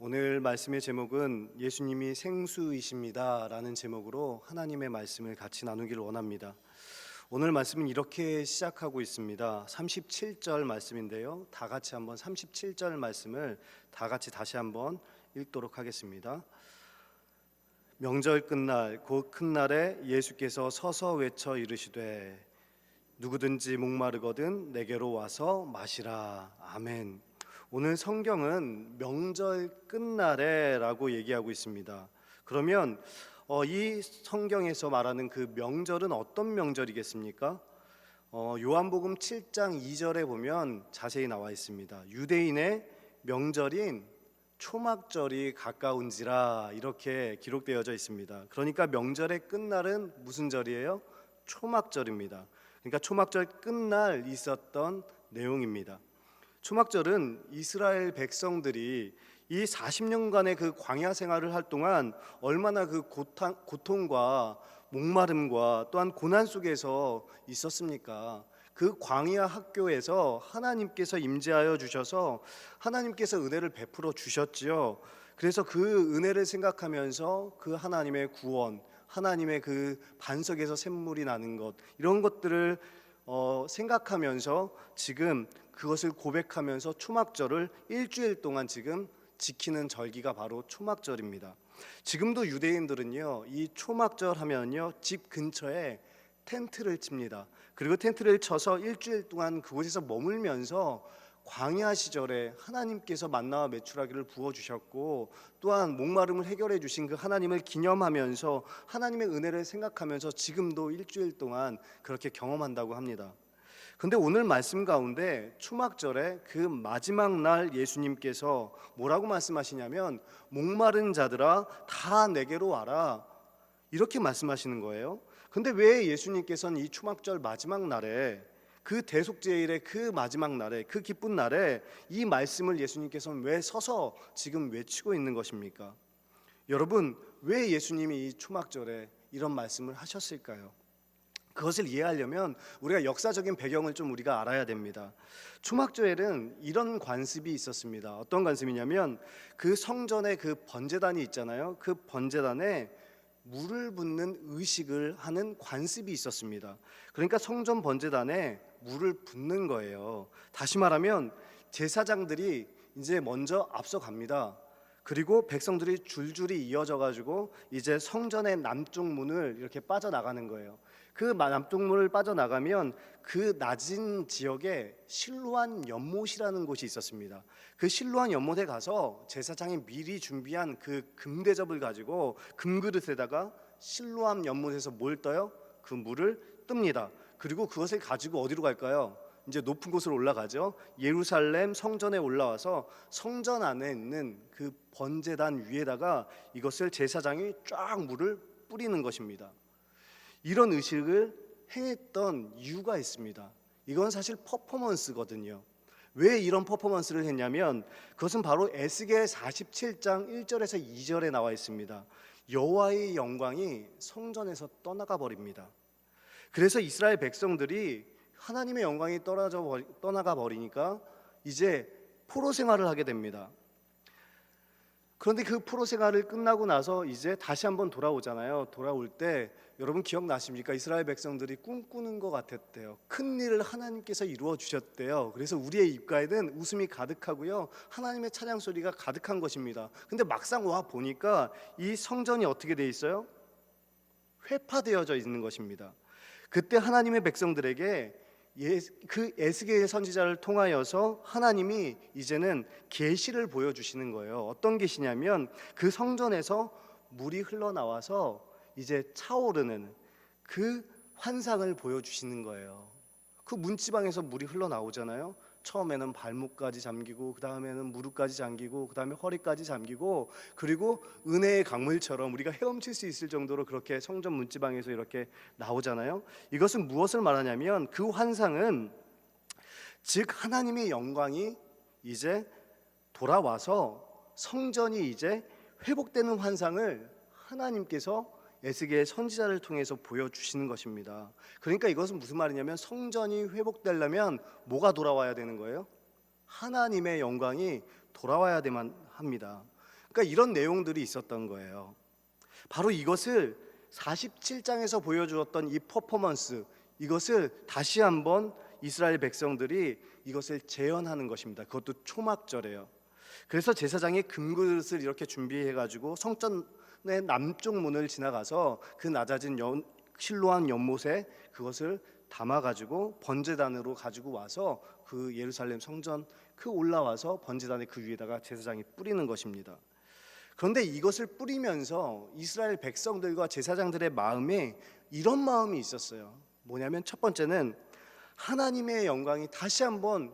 오늘 말씀의 제목은 예수님이 생수이십니다 라는 제목으로 하나님의 말씀을 같이 나누기를 원합니다. 오늘 말씀은 이렇게 시작하고 있습니다. 37절 말씀인데요, 다 같이 한번 37절 말씀을 다 같이 다시 한번 읽도록 하겠습니다. 명절 끝날 곧 큰 날에 예수께서 서서 외쳐 이르시되 누구든지 목마르거든 내게로 와서 마시라. 아멘. 오늘 성경은 명절 끝날에라고 얘기하고 있습니다. 그러면 이 성경에서 말하는 그 명절은 어떤 명절이겠습니까? 요한복음 7장 2절에 보면 자세히 나와 있습니다. 유대인의 명절인 초막절이 가까운지라 이렇게 기록되어져 있습니다. 그러니까 명절의 끝날은 무슨 절이에요? 초막절입니다. 그러니까 초막절 끝날 있었던 내용입니다. 초막절은 이스라엘 백성들이 이 40년간의 그 광야 생활을 할 동안 얼마나 그 고통과 목마름과 또한 고난 속에서 있었습니까? 그 광야 학교에서 하나님께서 임재하여 주셔서 하나님께서 은혜를 베풀어 주셨지요. 그래서 그 은혜를 생각하면서 그 하나님의 구원, 하나님의 그 반석에서 샘물이 나는 것, 이런 것들을 생각하면서 지금 그것을 고백하면서 초막절을 일주일 동안 지금 지키는 절기가 바로 초막절입니다. 지금도 유대인들은요, 이 초막절 하면요, 집 근처에 텐트를 칩니다. 그리고 텐트를 쳐서 일주일 동안 그곳에서 머물면서 광야 시절에 하나님께서 만나와 메추라기를 부어주셨고 또한 목마름을 해결해 주신 그 하나님을 기념하면서 하나님의 은혜를 생각하면서 지금도 일주일 동안 그렇게 경험한다고 합니다. 근데 오늘 말씀 가운데 초막절에 그 마지막 날 예수님께서 뭐라고 말씀하시냐면 목마른 자들아 다 내게로 와라 이렇게 말씀하시는 거예요. 근데 왜 예수님께서는 이 초막절 마지막 날에 그 대속제일의 그 마지막 날에 그 기쁜 날에 이 말씀을 예수님께서는 왜 서서 지금 외치고 있는 것입니까? 여러분, 왜 예수님이 이 초막절에 이런 말씀을 하셨을까요? 그것을 이해하려면 우리가 역사적인 배경을 좀 우리가 알아야 됩니다. 초막절에는 이런 관습이 있었습니다. 어떤 관습이냐면 그 성전에 그 번제단이 있잖아요. 그 번제단에 물을 붓는 의식을 하는 관습이 있었습니다. 그러니까 성전 번제단에 물을 붓는 거예요. 다시 말하면 제사장들이 이제 먼저 앞서갑니다. 그리고 백성들이 줄줄이 이어져 가지고 이제 성전의 남쪽 문을 이렇게 빠져나가는 거예요. 그 남쪽 문을 빠져나가면 그 낮은 지역에 실로암 연못이라는 곳이 있었습니다. 그 실로암 연못에 가서 제사장이 미리 준비한 그 금대접을 가지고 금그릇에다가 실로암 연못에서 뭘 떠요? 그 물을 뜹니다. 그리고 그것을 가지고 어디로 갈까요? 이제 높은 곳으로 올라가죠. 예루살렘 성전에 올라와서 성전 안에 있는 그 번제단 위에다가 이것을 제사장이 쫙 물을 뿌리는 것입니다. 이런 의식을 행했던 이유가 있습니다. 이건 사실 퍼포먼스거든요. 왜 이런 퍼포먼스를 했냐면 그것은 바로 에스겔 47장 1절에서 2절에 나와 있습니다. 여호와의 영광이 성전에서 떠나가 버립니다. 그래서 이스라엘 백성들이 하나님의 영광이 떠나가 버리니까 이제 포로 생활을 하게 됩니다. 그런데 그 포로 생활을 끝나고 나서 이제 다시 한번 돌아오잖아요. 돌아올 때 여러분 기억나십니까? 이스라엘 백성들이 꿈꾸는 것 같았대요. 큰 일을 하나님께서 이루어 주셨대요. 그래서 우리의 입가에는 웃음이 가득하고요, 하나님의 찬양 소리가 가득한 것입니다. 근데 막상 와 보니까 이 성전이 어떻게 돼 있어요? 회파되어져 있는 것입니다. 그때 하나님의 백성들에게 그 에스겔 선지자를 통하여서 하나님이 이제는 계시를 보여주시는 거예요. 어떤 계시냐면 그 성전에서 물이 흘러나와서 이제 차오르는 그 환상을 보여주시는 거예요. 그 문지방에서 물이 흘러나오잖아요. 처음에는 발목까지 잠기고 그 다음에는 무릎까지 잠기고 그 다음에 허리까지 잠기고 그리고 은혜의 강물처럼 우리가 헤엄칠 수 있을 정도로 그렇게 성전 문지방에서 이렇게 나오잖아요. 이것은 무엇을 말하냐면 그 환상은 즉 하나님의 영광이 이제 돌아와서 성전이 이제 회복되는 환상을 하나님께서 에스겔 선지자를 통해서 보여주시는 것입니다. 그러니까 이것은 무슨 말이냐면 성전이 회복되려면 뭐가 돌아와야 되는 거예요? 하나님의 영광이 돌아와야 되만 합니다. 그러니까 이런 내용들이 있었던 거예요. 바로 이것을 47장에서 보여주었던 이 퍼포먼스, 이것을 다시 한번 이스라엘 백성들이 이것을 재현하는 것입니다. 그것도 초막절이에요. 그래서 제사장이 금그릇을 이렇게 준비해가지고 성전의 남쪽 문을 지나가서 그 낮아진 실로암 연못에 그것을 담아가지고 번제단으로 가지고 와서 그 예루살렘 성전 그 올라와서 번제단의 그 위에다가 제사장이 뿌리는 것입니다. 그런데 이것을 뿌리면서 이스라엘 백성들과 제사장들의 마음에 이런 마음이 있었어요. 뭐냐면 첫 번째는 하나님의 영광이 다시 한번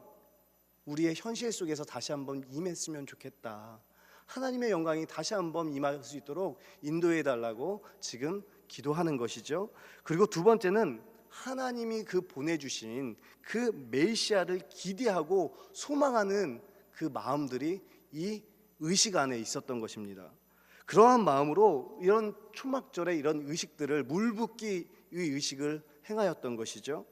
우리의 현실 속에서 다시 한번 임했으면 좋겠다. 하나님의 영광이 다시 한번 임할 수 있도록 인도해 달라고 지금 기도하는 것이죠. 그리고 두 번째는 하나님이 그 보내주신 그 메시아를 기대하고 소망하는 그 마음들이 이 의식 안에 있었던 것입니다. 그러한 마음으로 이런 초막절에 이런 의식들을 물붓기의 의식을 행하였던 것이죠.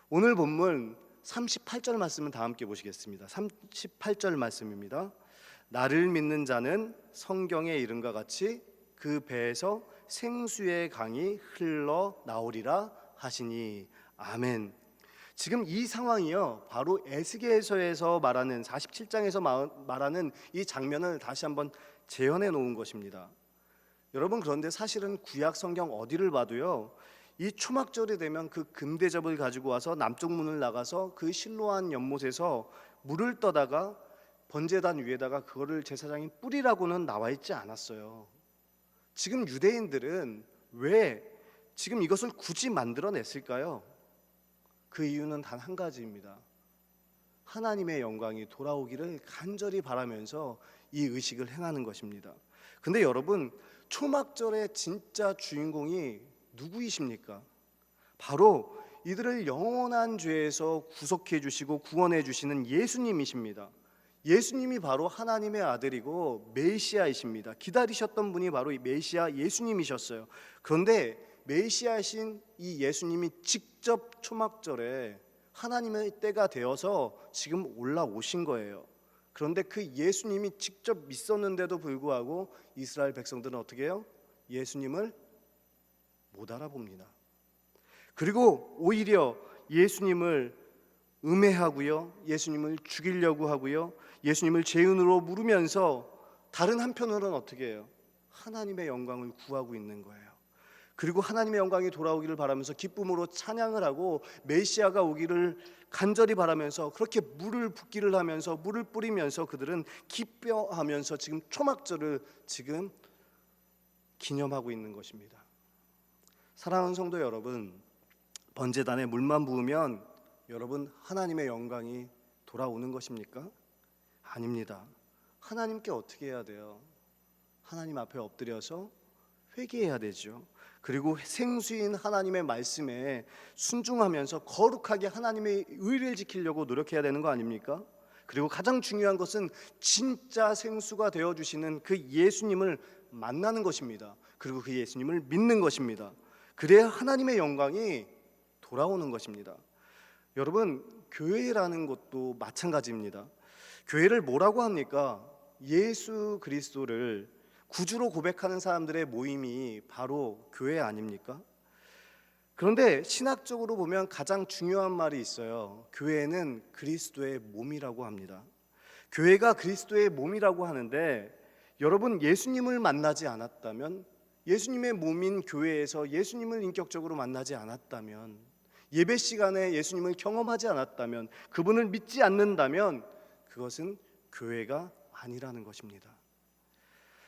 오늘 본문 38절 말씀은 다 함께 보시겠습니다. 38절 말씀입니다. 나를 믿는 자는 성경의 이름과 같이 그 배에서 생수의 강이 흘러 나오리라 하시니 아멘. 지금 이 상황이요, 바로 에스겔서에서 말하는 47장에서 말하는 이 장면을 다시 한번 재현해 놓은 것입니다. 여러분, 그런데 사실은 구약 성경 어디를 봐도요, 이 초막절이 되면 그 금대접을 가지고 와서 남쪽 문을 나가서 그 실로암 연못에서 물을 떠다가 번제단 위에다가 그거를 제사장이 뿌리라고는 나와 있지 않았어요. 지금 유대인들은 왜 지금 이것을 굳이 만들어냈을까요? 그 이유는 단 한 가지입니다. 하나님의 영광이 돌아오기를 간절히 바라면서 이 의식을 행하는 것입니다. 근데 여러분, 초막절의 진짜 주인공이 누구이십니까? 바로 이들을 영원한 죄에서 구속해 주시고 구원해 주시는 예수님이십니다. 예수님이 바로 하나님의 아들이고 메시아이십니다. 기다리셨던 분이 바로 이 메시아 예수님이셨어요. 그런데 메시아신 이 예수님이 직접 초막절에 하나님의 때가 되어서 지금 올라오신 거예요. 그런데 그 예수님이 직접 믿었는데도 불구하고 이스라엘 백성들은 어떻게 해요? 예수님을 못 알아봅니다. 그리고 오히려 예수님을 음해하고요, 예수님을 죽이려고 하고요, 예수님을 죄인으로 물으면서 다른 한편으로는 어떻게 해요? 하나님의 영광을 구하고 있는 거예요. 그리고 하나님의 영광이 돌아오기를 바라면서 기쁨으로 찬양을 하고 메시아가 오기를 간절히 바라면서 그렇게 물을 붓기를 하면서 물을 뿌리면서 그들은 기뻐하면서 지금 초막절을 지금 기념하고 있는 것입니다. 사랑하는 성도 여러분, 번제단에 물만 부으면 여러분 하나님의 영광이 돌아오는 것입니까? 아닙니다. 하나님께 어떻게 해야 돼요? 하나님 앞에 엎드려서 회개해야 되죠. 그리고 생수인 하나님의 말씀에 순종하면서 거룩하게 하나님의 의를 지키려고 노력해야 되는 거 아닙니까? 그리고 가장 중요한 것은 진짜 생수가 되어주시는 그 예수님을 만나는 것입니다. 그리고 그 예수님을 믿는 것입니다. 그래야 하나님의 영광이 돌아오는 것입니다. 여러분, 교회라는 것도 마찬가지입니다. 교회를 뭐라고 합니까? 예수 그리스도를 구주로 고백하는 사람들의 모임이 바로 교회 아닙니까? 그런데 신학적으로 보면 가장 중요한 말이 있어요. 교회는 그리스도의 몸이라고 합니다. 교회가 그리스도의 몸이라고 하는데, 여러분 예수님을 만나지 않았다면, 예수님의 몸인 교회에서 예수님을 인격적으로 만나지 않았다면, 예배 시간에 예수님을 경험하지 않았다면, 그분을 믿지 않는다면 그것은 교회가 아니라는 것입니다.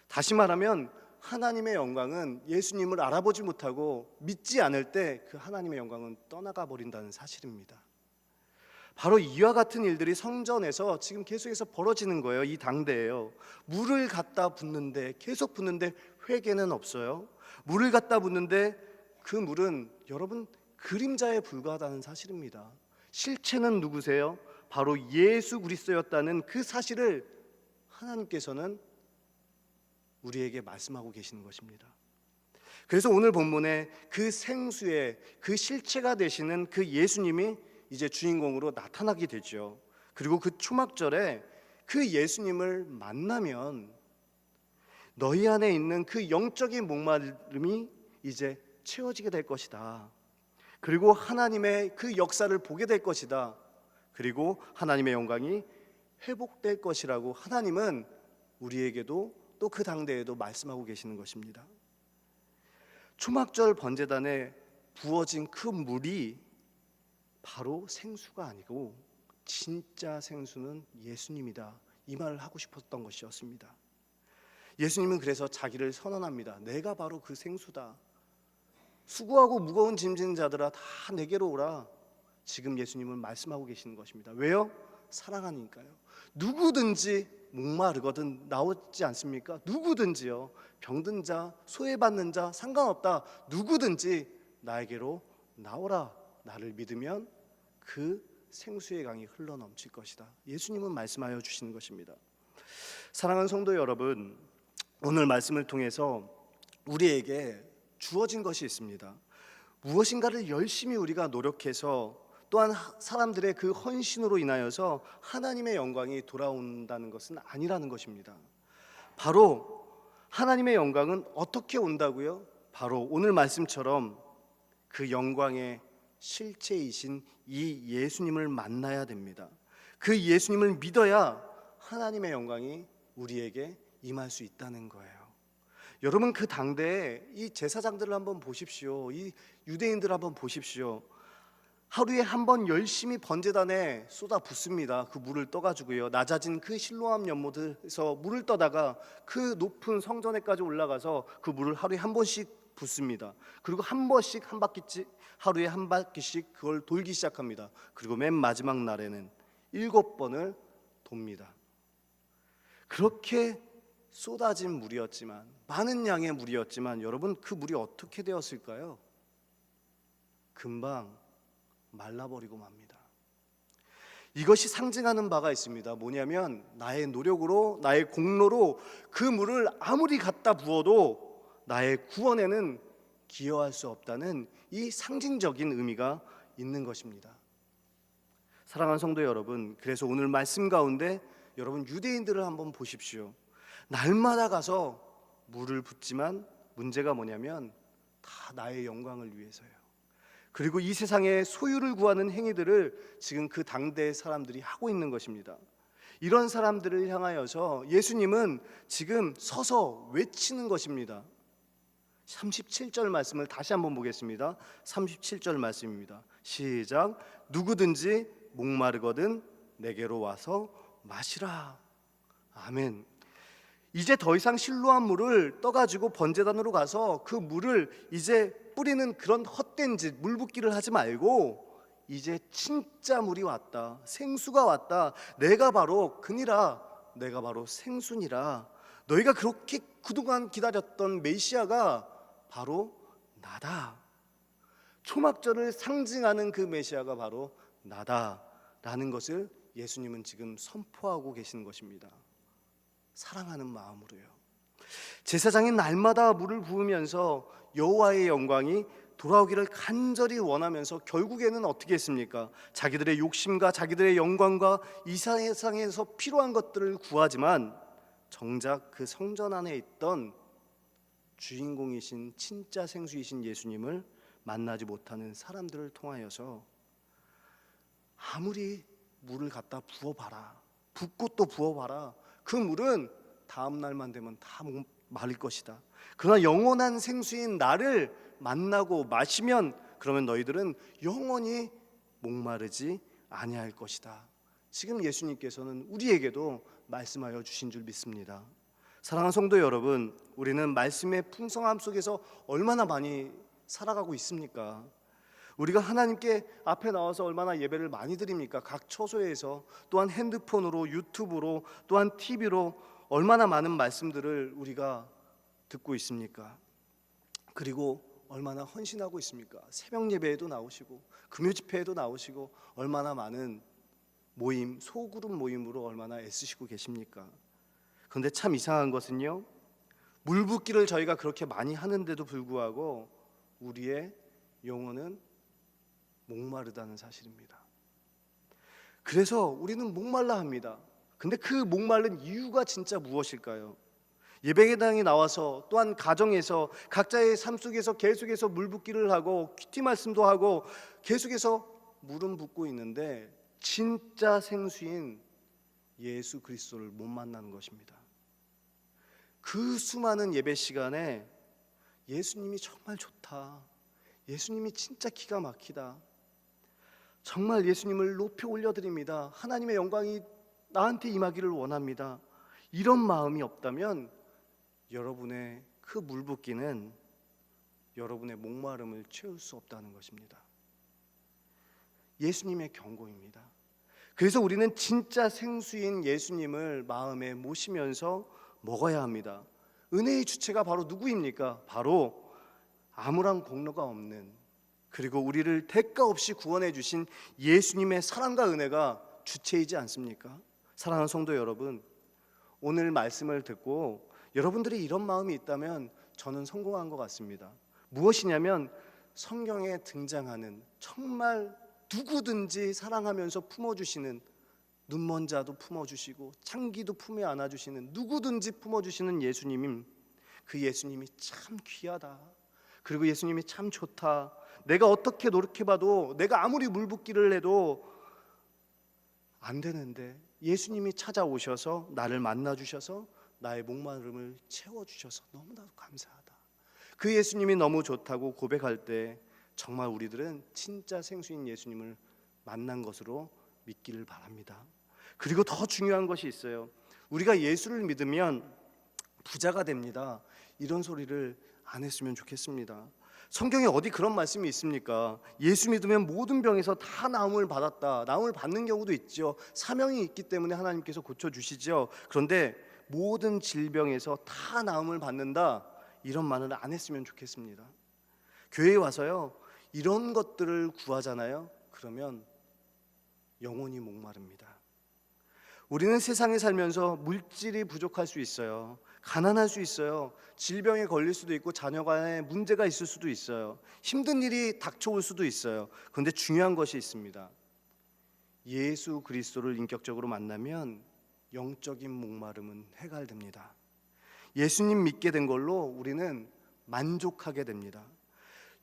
다시 말하면 하나님의 영광은 예수님을 알아보지 못하고 믿지 않을 때 그 하나님의 영광은 떠나가 버린다는 사실입니다. 바로 이와 같은 일들이 성전에서 지금 계속해서 벌어지는 거예요. 이 당대에요. 물을 갖다 붓는데, 계속 붓는데 회개는 없어요. 물을 갖다 붓는데 그 물은 여러분 그림자에 불과하다는 사실입니다. 실체는 누구세요? 바로 예수 그리스도였다는 그 사실을 하나님께서는 우리에게 말씀하고 계시는 것입니다. 그래서 오늘 본문에 그 생수의 그 실체가 되시는 그 예수님이 이제 주인공으로 나타나게 되죠. 그리고 그 초막절에 그 예수님을 만나면 너희 안에 있는 그 영적인 목마름이 이제 채워지게 될 것이다. 그리고 하나님의 그 역사를 보게 될 것이다. 그리고 하나님의 영광이 회복될 것이라고 하나님은 우리에게도 또 그 당대에도 말씀하고 계시는 것입니다. 초막절 번제단에 부어진 그 물이 바로 생수가 아니고 진짜 생수는 예수님이다, 이 말을 하고 싶었던 것이었습니다. 예수님은 그래서 자기를 선언합니다. 내가 바로 그 생수다. 수고하고 무거운 짐진 자들아 다 내게로 오라. 지금 예수님은 말씀하고 계시는 것입니다. 왜요? 사랑하니까요. 누구든지 목마르거든 나오지 않습니까? 누구든지요. 병든 자, 소외받는 자 상관없다. 누구든지 나에게로 나오라. 나를 믿으면 그 생수의 강이 흘러넘칠 것이다. 예수님은 말씀하여 주시는 것입니다. 사랑하는 성도 여러분, 오늘 말씀을 통해서 우리에게 주어진 것이 있습니다. 무엇인가를 열심히 우리가 노력해서 또한 사람들의 그 헌신으로 인하여서 하나님의 영광이 돌아온다는 것은 아니라는 것입니다. 바로 하나님의 영광은 어떻게 온다고요? 바로 오늘 말씀처럼 그 영광의 실체이신 이 예수님을 만나야 됩니다. 그 예수님을 믿어야 하나님의 영광이 우리에게 임할 수 있다는 거예요. 여러분, 그 당대에 이 제사장들을 한번 보십시오. 이 유대인들을 한번 보십시오. 하루에 한 번 열심히 번제단에 쏟아 붓습니다. 그 물을 떠가지고요. 낮아진 그 실로암 연못에서 물을 떠다가 그 높은 성전에까지 올라가서 그 물을 하루에 한 번씩 붓습니다. 그리고 한 번씩 한 바퀴씩, 하루에 한 바퀴씩 그걸 돌기 시작합니다. 그리고 맨 마지막 날에는 7번을 돕니다. 그렇게 쏟아진 물이었지만, 많은 양의 물이었지만, 여러분, 그 물이 어떻게 되었을까요? 금방 말라버리고 맙니다. 이것이 상징하는 바가 있습니다. 뭐냐면 나의 노력으로, 나의 공로로 그 물을 아무리 갖다 부어도 나의 구원에는 기여할 수 없다는 이 상징적인 의미가 있는 것입니다. 사랑하는 성도 여러분, 그래서 오늘 말씀 가운데 여러분 유대인들을 한번 보십시오. 날마다 가서 물을 붓지만 문제가 뭐냐면 다 나의 영광을 위해서요. 그리고 이 세상의 소유를 구하는 행위들을 지금 그 당대의 사람들이 하고 있는 것입니다. 이런 사람들을 향하여서 예수님은 지금 서서 외치는 것입니다. 37절 말씀을 다시 한번 보겠습니다. 37절 말씀입니다. 시작. 누구든지 목마르거든 내게로 와서 마시라. 아멘. 이제 더 이상 실로암 물을 떠가지고 번제단으로 가서 그 물을 이제 뿌리는 그런 헛된 짓, 물 붓기를 하지 말고 이제 진짜 물이 왔다, 생수가 왔다. 내가 바로 그니라, 내가 바로 생수니라. 너희가 그렇게 그동안 기다렸던 메시아가 바로 나다. 초막절을 상징하는 그 메시아가 바로 나다라는 것을 예수님은 지금 선포하고 계시는 것입니다. 사랑하는 마음으로요. 제사장이 날마다 물을 부으면서 여호와의 영광이 돌아오기를 간절히 원하면서 결국에는 어떻게 했습니까? 자기들의 욕심과 자기들의 영광과 이 세상에서 필요한 것들을 구하지만 정작 그 성전 안에 있던 주인공이신 진짜 생수이신 예수님을 만나지 못하는 사람들을 통하여서 아무리 물을 갖다 부어봐라, 붓고 또 부어봐라, 그 물은 다음 날만 되면 다 마를 것이다. 그러나 영원한 생수인 나를 만나고 마시면 그러면 너희들은 영원히 목마르지 아니할 것이다. 지금 예수님께서는 우리에게도 말씀하여 주신 줄 믿습니다. 사랑하는 성도 여러분, 우리는 말씀의 풍성함 속에서 얼마나 많이 살아가고 있습니까? 우리가 하나님께 앞에 나와서 얼마나 예배를 많이 드립니까? 각 처소에서, 또한 핸드폰으로, 유튜브로, 또한 TV로 얼마나 많은 말씀들을 우리가 듣고 있습니까? 그리고 얼마나 헌신하고 있습니까? 새벽 예배에도 나오시고 금요 집회에도 나오시고 얼마나 많은 모임, 소그룹 모임으로 얼마나 애쓰시고 계십니까? 그런데 참 이상한 것은요, 물 붓기를 저희가 그렇게 많이 하는데도 불구하고 우리의 영혼은 목마르다는 사실입니다. 그래서 우리는 목말라 합니다. 근데 그 목마른 이유가 진짜 무엇일까요? 예배당에 나와서 또한 가정에서 각자의 삶 속에서 계속해서 물붓기를 하고 큐티 말씀도 하고 계속해서 물은 붓고 있는데 진짜 생수인 예수 그리스도를 못 만나는 것입니다. 그 수많은 예배 시간에 예수님이 정말 좋다, 예수님이 진짜 기가 막히다, 정말 예수님을 높이 올려드립니다, 하나님의 영광이 나한테 임하기를 원합니다, 이런 마음이 없다면 여러분의 그 물붓기는 여러분의 목마름을 채울 수 없다는 것입니다. 예수님의 경고입니다. 그래서 우리는 진짜 생수인 예수님을 마음에 모시면서 먹어야 합니다. 은혜의 주체가 바로 누구입니까? 바로 아무런 공로가 없는, 그리고 우리를 대가 없이 구원해 주신 예수님의 사랑과 은혜가 주체이지 않습니까? 사랑하는 성도 여러분, 오늘 말씀을 듣고 여러분들이 이런 마음이 있다면 저는 성공한 것 같습니다. 무엇이냐면 성경에 등장하는 정말 누구든지 사랑하면서 품어주시는, 눈먼 자도 품어주시고 창기도 품에 안아주시는, 누구든지 품어주시는 예수님, 그 예수님이 참 귀하다, 그리고 예수님이 참 좋다, 내가 어떻게 노력해봐도 내가 아무리 물붓기를 해도 안 되는데 예수님이 찾아오셔서 나를 만나주셔서 나의 목마름을 채워주셔서 너무나도 감사하다, 그 예수님이 너무 좋다고 고백할 때 정말 우리들은 진짜 생수인 예수님을 만난 것으로 믿기를 바랍니다. 그리고 더 중요한 것이 있어요. 우리가 예수를 믿으면 부자가 됩니다, 이런 소리를 안 했으면 좋겠습니다. 성경에 어디 그런 말씀이 있습니까? 예수 믿으면 모든 병에서 다 나음을 받았다. 나음을 받는 경우도 있죠. 사명이 있기 때문에 하나님께서 고쳐주시죠. 그런데 모든 질병에서 다 나음을 받는다, 이런 말을 안 했으면 좋겠습니다. 교회에 와서요 이런 것들을 구하잖아요. 그러면 영혼이 목마릅니다. 우리는 세상에 살면서 물질이 부족할 수 있어요. 가난할 수 있어요. 질병에 걸릴 수도 있고 자녀 간에 문제가 있을 수도 있어요. 힘든 일이 닥쳐올 수도 있어요. 그런데 중요한 것이 있습니다. 예수 그리스도를 인격적으로 만나면 영적인 목마름은 해갈됩니다. 예수님 믿게 된 걸로 우리는 만족하게 됩니다.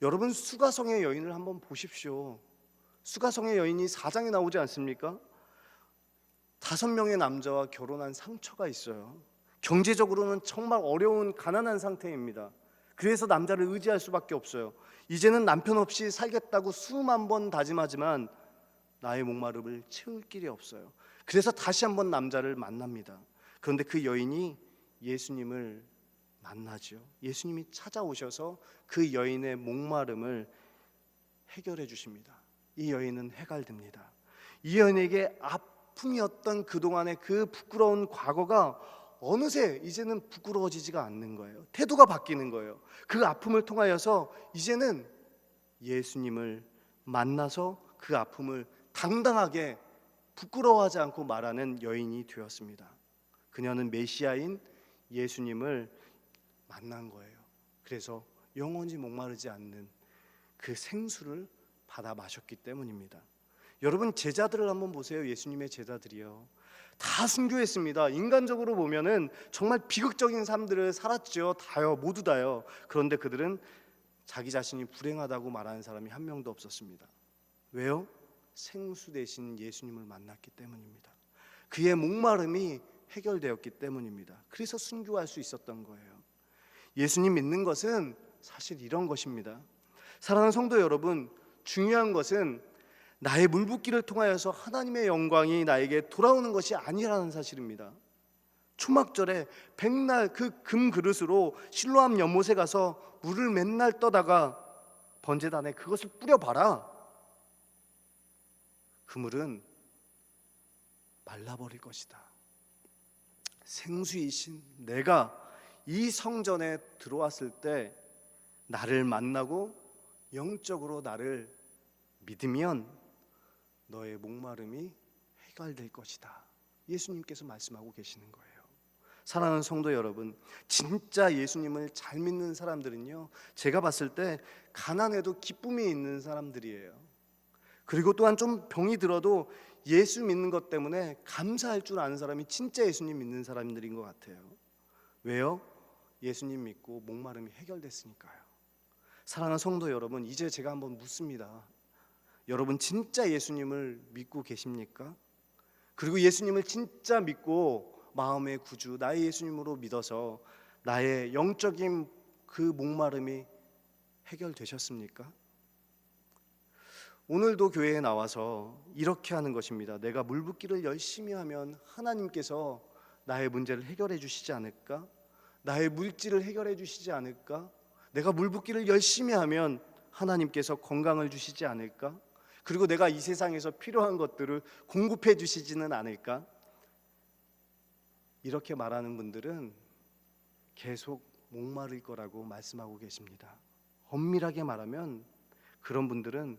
여러분, 수가성의 여인을 한번 보십시오. 수가성의 여인이 4장에 나오지 않습니까? 5명의 남자와 결혼한 상처가 있어요. 경제적으로는 정말 어려운 가난한 상태입니다. 그래서 남자를 의지할 수밖에 없어요. 이제는 남편 없이 살겠다고 수만 번 다짐하지만 나의 목마름을 채울 길이 없어요. 그래서 다시 한번 남자를 만납니다. 그런데 그 여인이 예수님을 만나죠. 예수님이 찾아오셔서 그 여인의 목마름을 해결해 주십니다. 이 여인은 해갈됩니다. 이 여인에게 아픔이었던 그동안의 그 부끄러운 과거가 어느새 이제는 부끄러워지지가 않는 거예요. 태도가 바뀌는 거예요. 그 아픔을 통하여서 이제는 예수님을 만나서 그 아픔을 당당하게 부끄러워하지 않고 말하는 여인이 되었습니다. 그녀는 메시아인 예수님을 만난 거예요. 그래서 영원히 목마르지 않는 그 생수를 받아 마셨기 때문입니다. 여러분, 제자들을 한번 보세요. 예수님의 제자들이요, 다 순교했습니다. 인간적으로 보면은 정말 비극적인 삶들을 살았죠. 다요, 모두 다요. 그런데 그들은 자기 자신이 불행하다고 말하는 사람이 한 명도 없었습니다. 왜요? 생수 대신 예수님을 만났기 때문입니다. 그의 목마름이 해결되었기 때문입니다. 그래서 순교할 수 있었던 거예요. 예수님 믿는 것은 사실 이런 것입니다. 사랑하는 성도 여러분, 중요한 것은 나의 물붓기를 통하여서 하나님의 영광이 나에게 돌아오는 것이 아니라는 사실입니다. 초막절에 백날 그 금 그릇으로 실로암 연못에 가서 물을 맨날 떠다가 번제단에 그것을 뿌려봐라. 그 물은 말라버릴 것이다. 생수이신 내가 이 성전에 들어왔을 때 나를 만나고 영적으로 나를 믿으면 너의 목마름이 해결될 것이다. 예수님께서 말씀하고 계시는 거예요. 사랑하는 성도 여러분, 진짜 예수님을 잘 믿는 사람들은요, 제가 봤을 때 가난해도 기쁨이 있는 사람들이에요. 그리고 또한 좀 병이 들어도 예수 믿는 것 때문에 감사할 줄 아는 사람이 진짜 예수님 믿는 사람들인 것 같아요. 왜요? 예수님 믿고 목마름이 해결됐으니까요. 사랑하는 성도 여러분, 이제 제가 한번 묻습니다. 여러분 진짜 예수님을 믿고 계십니까? 그리고 예수님을 진짜 믿고 마음의 구주 나의 예수님으로 믿어서 나의 영적인 그 목마름이 해결되셨습니까? 오늘도 교회에 나와서 이렇게 하는 것입니다. 내가 물붓기를 열심히 하면 하나님께서 나의 문제를 해결해 주시지 않을까? 나의 물질을 해결해 주시지 않을까? 내가 물붓기를 열심히 하면 하나님께서 건강을 주시지 않을까? 그리고 내가 이 세상에서 필요한 것들을 공급해 주시지는 않을까? 이렇게 말하는 분들은 계속 목마를 거라고 말씀하고 계십니다. 엄밀하게 말하면 그런 분들은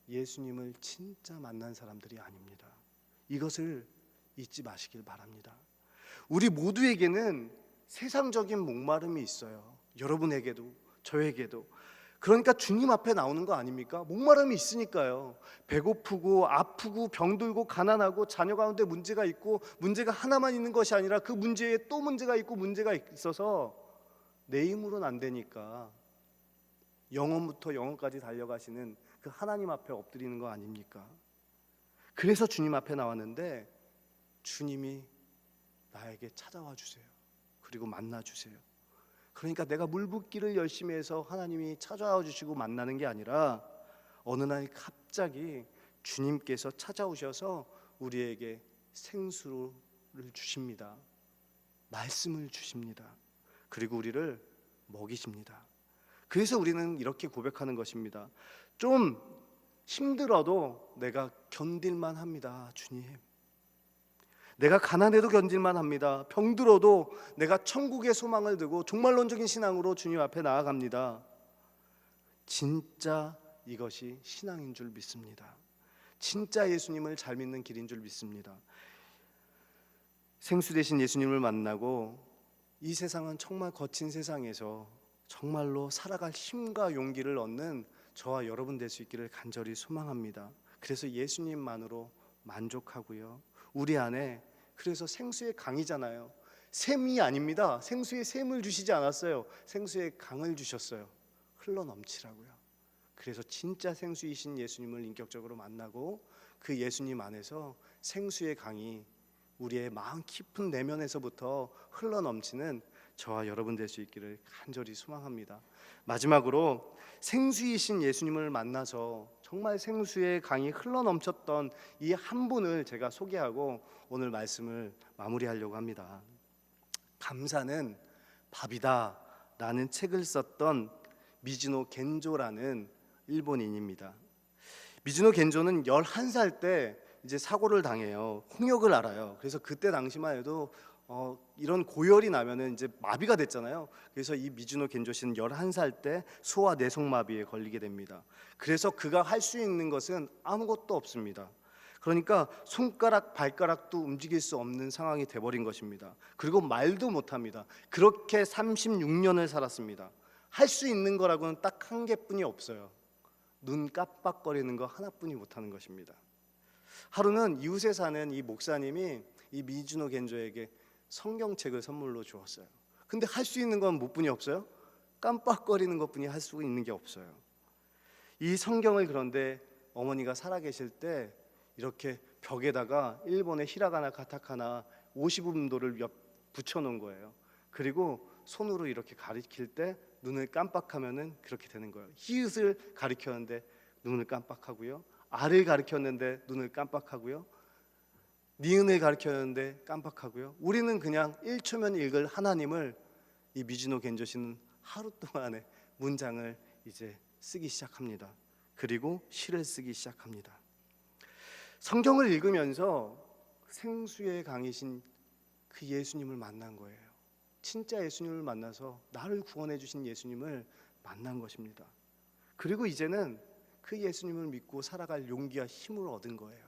예수님을 진짜 만난 사람들이 아닙니다. 이것을 잊지 마시길 바랍니다. 우리 모두에게는 세상적인 목마름이 있어요. 여러분에게도 저에게도. 그러니까 주님 앞에 나오는 거 아닙니까? 목마름이 있으니까요. 배고프고 아프고 병들고 가난하고 자녀 가운데 문제가 있고 문제가 하나만 있는 것이 아니라 그 문제에 또 문제가 있고 문제가 있어서 내 힘으로는 안 되니까 영원부터 영원까지 달려가시는 그 하나님 앞에 엎드리는 거 아닙니까? 그래서 주님 앞에 나왔는데 주님이 나에게 찾아와 주세요. 그리고 만나 주세요. 그러니까 내가 물붓기를 열심히 해서 하나님이 찾아와 주시고 만나는 게 아니라 어느 날 갑자기 주님께서 찾아오셔서 우리에게 생수를 주십니다. 말씀을 주십니다. 그리고 우리를 먹이십니다. 그래서 우리는 이렇게 고백하는 것입니다. 좀 힘들어도 내가 견딜만 합니다. 주님. 내가 가난해도 견딜만 합니다. 병들어도 내가 천국의 소망을 두고 종말론적인 신앙으로 주님 앞에 나아갑니다. 진짜 이것이 신앙인 줄 믿습니다. 진짜 예수님을 잘 믿는 길인 줄 믿습니다. 생수 되신 예수님을 만나고 이 세상은 정말 거친 세상에서 정말로 살아갈 힘과 용기를 얻는 저와 여러분 될 수 있기를 간절히 소망합니다. 그래서 예수님만으로 만족하고요. 우리 안에 그래서 생수의 강이잖아요. 샘이 아닙니다. 생수의 샘을 주시지 않았어요. 생수의 강을 주셨어요. 흘러 넘치라고요. 그래서 진짜 생수이신 예수님을 인격적으로 만나고 그 예수님 안에서 생수의 강이 우리의 마음 깊은 내면에서부터 흘러 넘치는 저와 여러분 될 수 있기를 간절히 소망합니다. 마지막으로 생수이신 예수님을 만나서 정말 생수의 강이 흘러 넘쳤던 이 한 분을 제가 소개하고 오늘 말씀을 마무리하려고 합니다. 감사는 밥이다 라는 책을 썼던 미즈노 겐조라는 일본인입니다. 미즈노 겐조는 11살 때 이제 사고를 당해요. 홍역을 앓아요. 그래서 그때 당시만 해도 이런 고열이 나면은 이제 마비가 됐잖아요. 그래서 이 미즈노 겐조 씨는 11살 때 소아 뇌성마비에 걸리게 됩니다. 그래서 그가 할 수 있는 것은 아무것도 없습니다. 그러니까 손가락 발가락도 움직일 수 없는 상황이 돼버린 것입니다. 그리고 말도 못합니다. 그렇게 36년을 살았습니다. 할 수 있는 거라고는 딱 한 개뿐이 없어요. 눈 깜빡거리는 거 하나뿐이 못하는 것입니다. 하루는 이웃에 사는 이 목사님이 이 미즈노 겐조에게 성경책을 선물로 주었어요. 근데 할 수 있는 건 뭐뿐이 없어요? 깜빡거리는 것뿐이 할 수 있는 게 없어요. 이 성경을 그런데 어머니가 살아계실 때 이렇게 벽에다가 일본의 히라가나 카타카나 50음도를 붙여놓은 거예요. 그리고 손으로 이렇게 가리킬 때 눈을 깜빡하면은 그렇게 되는 거예요. 히읗을 가리켰는데 눈을 깜빡하고요. 알을 가리켰는데 눈을 깜빡하고요. 니은을 가리켰는데 깜빡하고요. 우리는 그냥 1초면 읽을 하나님을 이 미즈노 겐조 씨는 하루 동안에 문장을 이제 쓰기 시작합니다. 그리고 시를 쓰기 시작합니다. 성경을 읽으면서 생수의 강이신 그 예수님을 만난 거예요. 진짜 예수님을 만나서 나를 구원해 주신 예수님을 만난 것입니다. 그리고 이제는 그 예수님을 믿고 살아갈 용기와 힘을 얻은 거예요.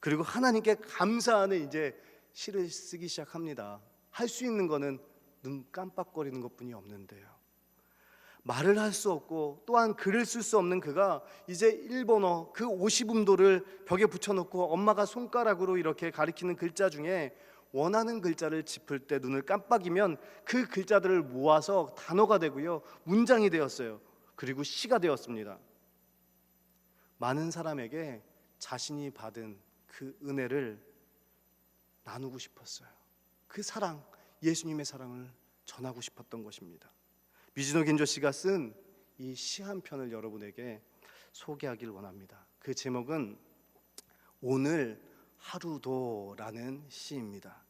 그리고 하나님께 감사하는 이제 시를 쓰기 시작합니다. 할 수 있는 거는 눈 깜빡거리는 것뿐이 없는데요. 말을 할 수 없고 또한 글을 쓸 수 없는 그가 이제 일본어 그 50음도를 벽에 붙여놓고 엄마가 손가락으로 이렇게 가리키는 글자 중에 원하는 글자를 짚을 때 눈을 깜빡이면 그 글자들을 모아서 단어가 되고요, 문장이 되었어요. 그리고 시가 되었습니다. 많은 사람에게 자신이 받은 그 은혜를 나누고 싶었어요. 그 사랑, 예수님의 사랑을 전하고 싶었던 것입니다. 미즈노 겐조 씨가 쓴 이 시 한 편을 여러분에게 소개하길 원합니다. 그 제목은 오늘 하루도라는 시입니다.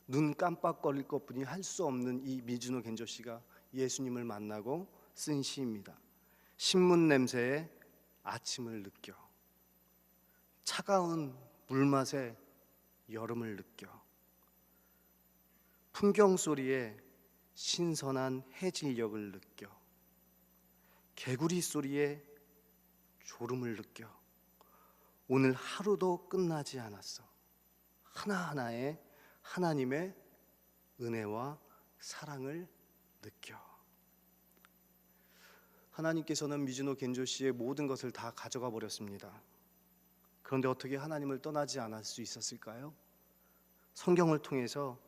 눈 깜빡거릴 것뿐이 할 수 없는 이 미즈노 겐조 씨가 예수님을 만나고 쓴 시입니다. 신문 냄새에 아침을 느껴, 차가운 물맛에 여름을 느껴, 풍경 소리에 신선한 해질녘을 느껴, 개구리 소리에 졸음을 느껴. 오늘 하루도 끝나지 않았어. 하나하나의 하나님의 은혜와 사랑을 느껴. 하나님께서는 미즈노 겐조 씨의 모든 것을 다 가져가 버렸습니다. 그런데 어떻게 하나님을 떠나지 않을 수 있었을까요? 성경을 통해서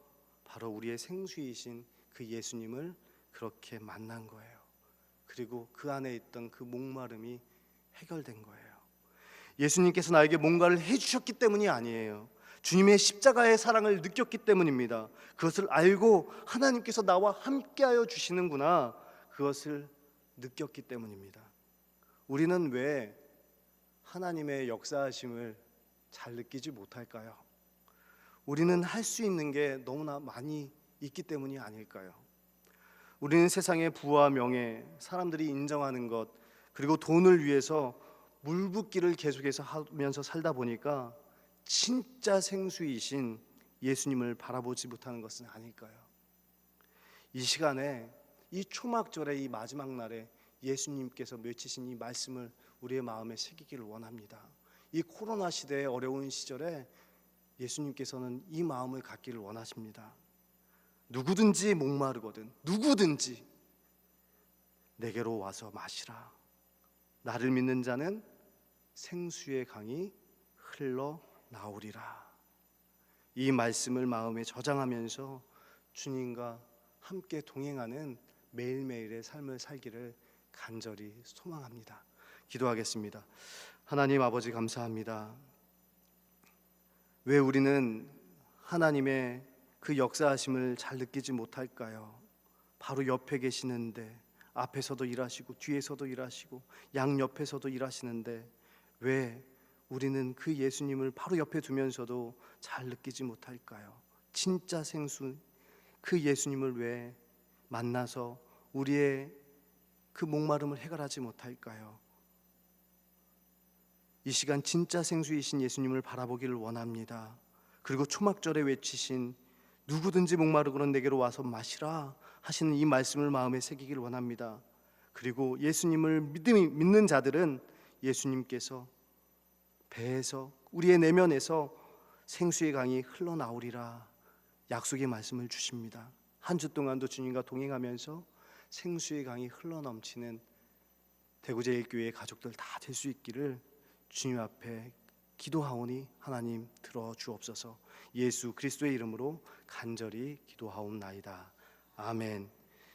바로 우리의 생수이신 그 예수님을 그렇게 만난 거예요. 그리고 그 안에 있던 그 목마름이 해결된 거예요. 예수님께서 나에게 뭔가를 해주셨기 때문이 아니에요. 주님의 십자가의 사랑을 느꼈기 때문입니다. 그것을 알고 하나님께서 나와 함께하여 주시는구나, 그것을 느꼈기 때문입니다. 우리는 왜 하나님의 역사하심을 잘 느끼지 못할까요? 우리는 할 수 있는 게 너무나 많이 있기 때문이 아닐까요? 우리는 세상의 부와 명예, 사람들이 인정하는 것, 그리고 돈을 위해서 물붓기를 계속해서 하면서 살다 보니까 진짜 생수이신 예수님을 바라보지 못하는 것은 아닐까요? 이 시간에, 이 초막절의 이 마지막 날에 예수님께서 맺히신 이 말씀을 우리의 마음에 새기기를 원합니다. 이 코로나 시대의 어려운 시절에 예수님께서는 이 마음을 갖기를 원하십니다. 누구든지 목마르거든 누구든지 내게로 와서 마시라. 나를 믿는 자는 생수의 강이 흘러나오리라. 이 말씀을 마음에 저장하면서 주님과 함께 동행하는 매일매일의 삶을 살기를 간절히 소망합니다. 기도하겠습니다. 하나님 아버지, 감사합니다. 왜 우리는 하나님의 그 역사하심을 잘 느끼지 못할까요? 바로 옆에 계시는데, 앞에서도 일하시고 뒤에서도 일하시고 양옆에서도 일하시는데 왜 우리는 그 예수님을 바로 옆에 두면서도 잘 느끼지 못할까요? 진짜 생수 그 예수님을 왜 만나서 우리의 그 목마름을 해결하지 못할까요? 이 시간 진짜 생수이신 예수님을 바라보기를 원합니다. 그리고 초막절에 외치신 누구든지 목마르고는 내게로 와서 마시라 하시는 이 말씀을 마음에 새기기를 원합니다. 그리고 예수님을 믿는 자들은 예수님께서 배에서, 우리의 내면에서 생수의 강이 흘러나오리라 약속의 말씀을 주십니다. 한 주 동안도 주님과 동행하면서 생수의 강이 흘러넘치는 대구제일교회 가족들 다 될 수 있기를 주님 앞에 기도하오니 하나님 들어주옵소서. 예수 그리스도의 이름으로 간절히 기도하옵나이다. 아멘.